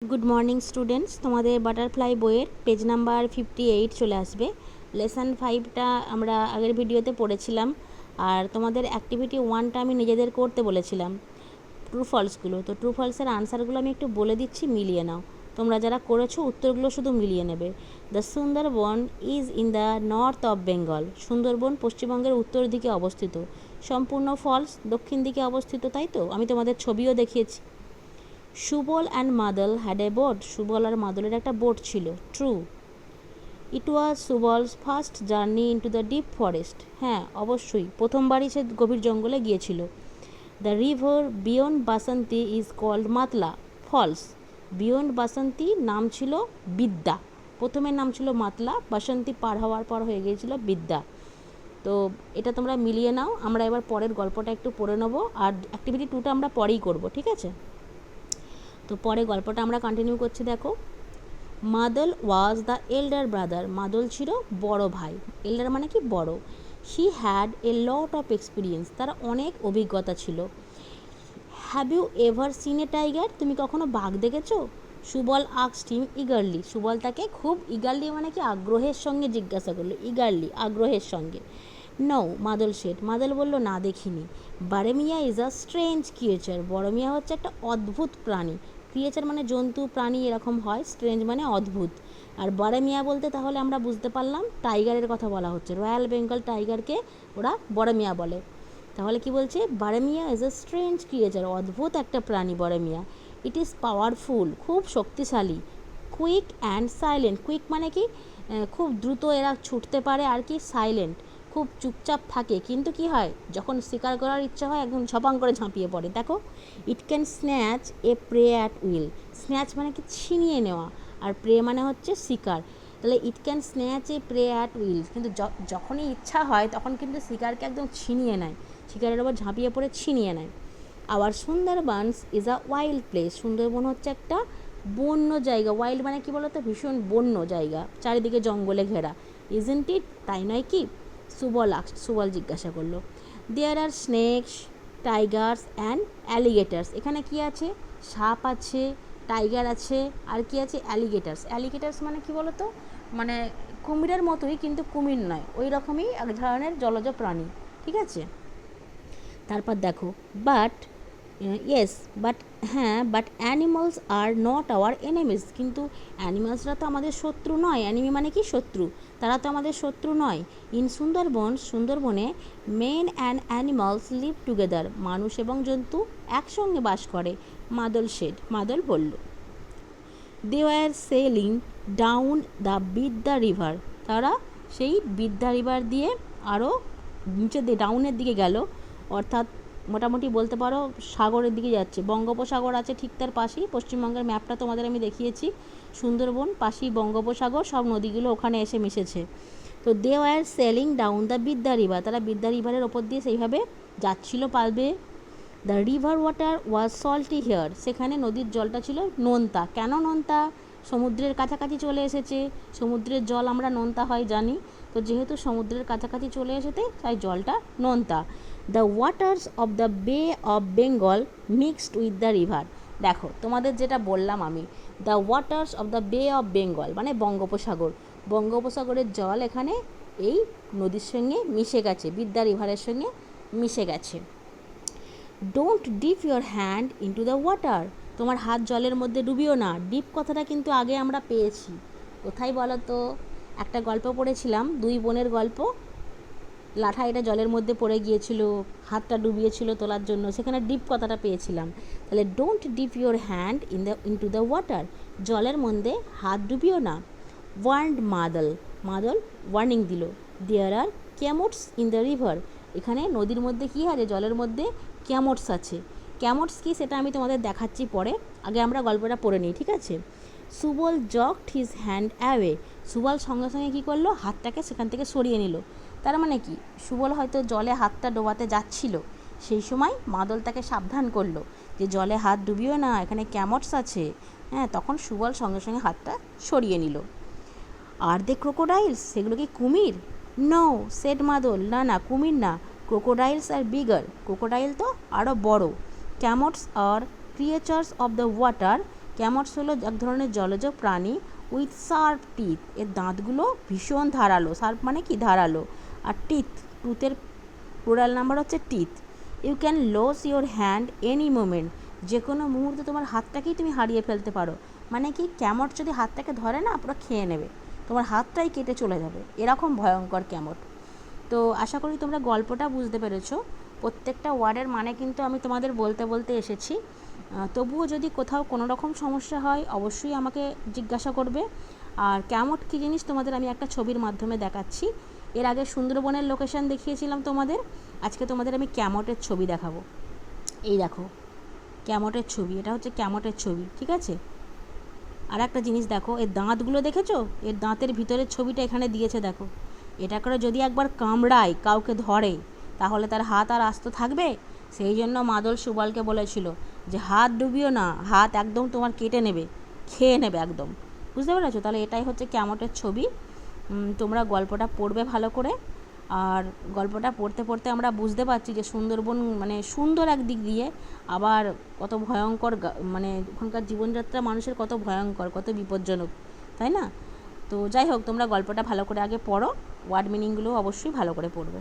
Good morning students, তোমাদের butterfly বইয়ের page number 58 চলে আসবে। লেসন 5টা আমরা আগের ভিডিওতে পড়েছিলাম, আর তোমাদের অ্যাক্টিভিটি 1টা আমি নিজেদের করতে বলেছিলাম, ট্রু ফলসগুলো। তো ট্রু ফলসের আনসারগুলো আমি একটু বলে দিচ্ছি, মিলিয়ে নাও। তোমরা যারা করেছো উত্তরগুলো শুধু মিলিয়ে নেবে। The Sundarban is in the north of Bengal. Sundarban পশ্চিমবঙ্গের উত্তর দিকে অবস্থিত। সম্পূর্ণ ফলস, দক্ষিণ দিকে অবস্থিত, তাই তো? আমি তোমাদের ছবিও দেখিয়েছি। Subal and Madal had a boat. সুবল আর মাদলের একটা বোট ছিল। True. It was Subal's first journey into the deep forest. হ্যাঁ, অবশ্যই প্রথমবারই সে গভীর জঙ্গলে গিয়েছিল। The river beyond Basanti is called Matla. False. Beyond Basanti নাম ছিল বিদ্যা। প্রথমের নাম ছিল মাতলা, বাসন্তী পার হওয়ার পর হয়ে গিয়েছিল বিদ্যা। তো এটা তোমরা মিলিয়ে নাও। আমরা এবার পরের গল্পটা একটু পড়ে নেবো, আর অ্যাক্টিভিটি 2টা আমরা পরেই করব, ঠিক আছে? তো পরে গল্পটা আমরা কন্টিনিউ করছি, দেখো। মাদল ওয়াজ দ্য এল্ডার ব্রাদার। মাদল ছিল বড় ভাই। এল্ডার মানে কি? বড়। He had a lot of experience. তার অনেক অভিজ্ঞতা ছিল। Have you ever seen a tiger? তুমি কখনো বাঘ দেখেছো? Subal asked him eagerly. Subal তাকে খুব ইগারলি মানে কি আগ্রহের সঙ্গে জিজ্ঞাসা করলো। ইগারলি, আগ্রহের সঙ্গে। নো, মাদল শেড। মাদল বলল, না, দেখিনি। Baremiya is a strange creature. বড়মিয়া হচ্ছে একটা অদ্ভুত প্রাণী। ক্রিয়েচার মানে জন্তু, প্রাণী এরকম হয়। স্ট্রেঞ্জ মানে অদ্ভুত। আর বারেমিয়া বলতে তাহলে আমরা বুঝতে পারলাম টাইগারের কথা বলা হচ্ছে। রয়্যাল বেঙ্গল টাইগারকে ওরা বারেমিয়া বলে। তাহলে কি বলছে? Baremiya is a strange creature. অদ্ভুত একটা প্রাণী বারেমিয়া। ইট ইজ পাওয়ারফুল, খুব শক্তিশালী। Quick and silent. কুইক মানে কি? খুব দ্রুত এরা ছুটতে পারে। আর কি? সাইলেন্ট, খুব চুপচাপ থাকে। কিন্তু কি হয়, যখন শিকার করার ইচ্ছা হয় একদম ঝপাং করে ঝাঁপিয়ে পড়ে। দেখো, it can snatch a prey at will. Snatch মানে কি? ছিনিয়ে নেওয়া। আর প্রে মানে হচ্ছে শিকার। তাহলে it can snatch a prey at will, কিন্তু যখনই ইচ্ছা হয় তখন কিন্তু শিকারকে একদম ছিনিয়ে নেয়। শিকারের ওপর ঝাঁপিয়ে পড়ে ছিনিয়ে নেয়। আবার Sundarbans is a wild place. Sundarban হচ্ছে একটা বন্য জায়গা। ওয়াইল্ড মানে কি বলতো? ভীষণ বন্য জায়গা, চারিদিকে জঙ্গলে ঘেরা। Isn't it? তাই নয় কি? সুবল জিজ্ঞাসা করলো। দেয়ার আর স্নেকস, টাইগার্স অ্যান্ড অ্যালিগেটার্স। এখানে কি আছে? সাপ আছে, টাইগার আছে, আর কি আছে? অ্যালিগেটার্স। অ্যালিগেটার্স মানে কি বলতো? মানে কুমিরের মতোই, কিন্তু কুমির নয়, ওই রকমই এক ধরনের জলজ প্রাণী, ঠিক আছে? তারপর দেখো, বাট ইয়েস বাট, হ্যাঁ, but animals are not our enemies. কিন্তু অ্যানিমালসরা তো আমাদের শত্রু নয়। অ্যানিমি মানে কি? শত্রু। তারা তো আমাদের শত্রু নয়। ইন সুন্দরবন, সুন্দরবনে men and animals live together. মানুষ এবং জন্তু একসঙ্গে বাস করে। মাদল শেড। মাদল বলল। They were sailing down the বিদ্যা রিভার। তারা সেই বিদ্যা রিভার দিয়ে আরও নিচে দিয়ে ডাউনের দিকে গেল, অর্থাৎ মোটামুটি বলতে পারো সাগরের দিকে যাচ্ছে। বঙ্গোপসাগর আছে ঠিক তার পাশেই। পশ্চিমবঙ্গের ম্যাপটা তোমাদের আমি দেখিয়েছি। সুন্দরবন পাশেই বঙ্গোপসাগর, সব নদীগুলো ওখানে এসে মিশেছে। তো they were sailing down the বিদ্যা রিভার। তারা বিদ্যা রিভারের ওপর দিয়ে সেইভাবে যাচ্ছিল পালবে। The river water was salty here. সেখানে নদীর জলটা ছিল নোনতা। কেন নোনতা? সমুদ্রের কাছাকাছি চলে এসেছে। সমুদ্রের জল আমরা নোনতা হয় জানি। তো যেহেতু সমুদ্রের কাছাকাছি চলে এসেছে তাই জলটা নোনতা। দ্য ওয়াটার্স অফ দ্য বে of Bengal mixed with the river. দেখো, তোমাদের যেটা বললাম আমি, দ্য ওয়াটার্স অফ দ্য বে অফ বেঙ্গল মানে বঙ্গোপসাগর। বঙ্গোপসাগরের জল এখানে এই নদীর সঙ্গে মিশে গেছে, বিদ্যা রিভারের সঙ্গে মিশে গেছে। Don't deep your hand into the water. তোমার হাত জলের মধ্যে ডুবিও না। ডিপ কথাটা কিন্তু আগে আমরা পেয়েছি। কোথায় বলো তো? একটা গল্প পড়েছিলাম, দুই বোনের গল্প। লাঠাইটা জলের মধ্যে পড়ে গিয়েছিল, হাতটা ডুবিয়েছিল তোলার জন্য, সেখানে ডিপ কথাটা পেয়েছিলাম। তাহলে don't deep your hand into the water. জলের মধ্যে হাত ডুবিও না। ওয়ার্নড মাদল। মাদল ওয়ার্নিং দিল। দেয়ার আর ক্যামোটস ইন দ্য রিভার। এখানে নদীর মধ্যে কী আছে? জলের মধ্যে ক্যামোটস আছে। ক্যামোটস কি সেটা আমি তোমাদের দেখাচ্ছি পরে। আগে আমরা গল্পটা পড়ে নিই, ঠিক আছে? Subal jogged his hand away. Subal সঙ্গে সঙ্গে কী করলো? হাতটাকে সেখান থেকে সরিয়ে নিল। তার মানে কি? সুবল হয়তো জলে হাতটা ডোবাতে যাচ্ছিল, সেই সময় মাদল তাকে সাবধান করলো যে জলে হাত ডুবিও না, এখানে ক্যামোটস আছে। হ্যাঁ, তখন সুবল সঙ্গে সঙ্গে হাতটা সরিয়ে নিল। আর দে ক্রোকোডাইলস? সেগুলো কি কুমির? নো, সেড মাদল। না না, কুমির না। ক্রোকোডাইলস আর বিগার। ক্রোকোডাইল তো আরও বড়। ক্যামোটস আর ক্রিয়েচার্স অফ দ্য ওয়াটার। ক্যামটস হলো এক ধরনের জলজ প্রাণী উইথ শার্প টিথ, এর দাঁতগুলো ভীষণ ধারালো, শার্প মানে কি ধারালো, আর টুথের প্লুরাল নাম্বার হচ্ছে teeth. You can lose your hand any moment, যে কোনো মুহূর্তে তোমার হাতটাকেই তুমি হারিয়ে ফেলতে পারো। মানে কি, ক্যামট যদি হাতটাকে ধরে না, পুরো খেয়ে নেবে, তোমার হাতটাই কেটে চলে যাবে, এরকম ভয়ঙ্কর ক্যামট। তো আশা করি তোমরা গল্পটা বুঝতে পেরেছো। প্রত্যেকটা ওয়ার্ডের মানে কিন্তু আমি তোমাদের বলতে বলতে এসেছি। তবুও যদি কোথাও কোনো রকম সমস্যা হয় অবশ্যই আমাকে জিজ্ঞাসা করবে। আর ক্যামট কী জিনিস তোমাদের আমি একটা ছবির মাধ্যমে দেখাচ্ছি। এর আগে সুন্দরবনের লোকেশন দেখিয়েছিলাম তোমাদের, আজকে তোমাদের আমি ক্যামটের ছবি দেখাবো। এই দেখো ক্যামটের ছবি, এটা হচ্ছে ক্যামটের ছবি, ঠিক আছে। আর একটা জিনিস দেখো, এর দাঁতগুলো দেখেছো, এর দাঁতের ভিতরের ছবিটা এখানে দিয়েছে দেখো। এটা করে যদি একবার কামড়ায়, কাউকে ধরে, তাহলে তার হাত আর আস্ত থাকবে? সেই জন্য মাদল সুবলকে বলেছিল যে হাত ডুবিও না, হাত একদম তোমার কেটে নেবে, খেয়ে নেবে একদম। বুঝতে পেরেছো? তাহলে এটাই হচ্ছে ক্যামটের ছবি। তোমরা গল্পটা পড়বে ভালো করে। আর গল্পটা পড়তে পড়তে আমরা বুঝতে পারছি যে সুন্দরবন মানে সুন্দর একদিক দিয়ে, আবার কত ভয়ঙ্কর, মানে ওখানকার জীবনযাত্রা মানুষের কত ভয়ঙ্কর, কত বিপজ্জনক, তাই না? তো যাই হোক, তোমরা গল্পটা ভালো করে আগে পড়ো, ওয়ার্ড মিনিংগুলো অবশ্যই ভালো করে পড়বে।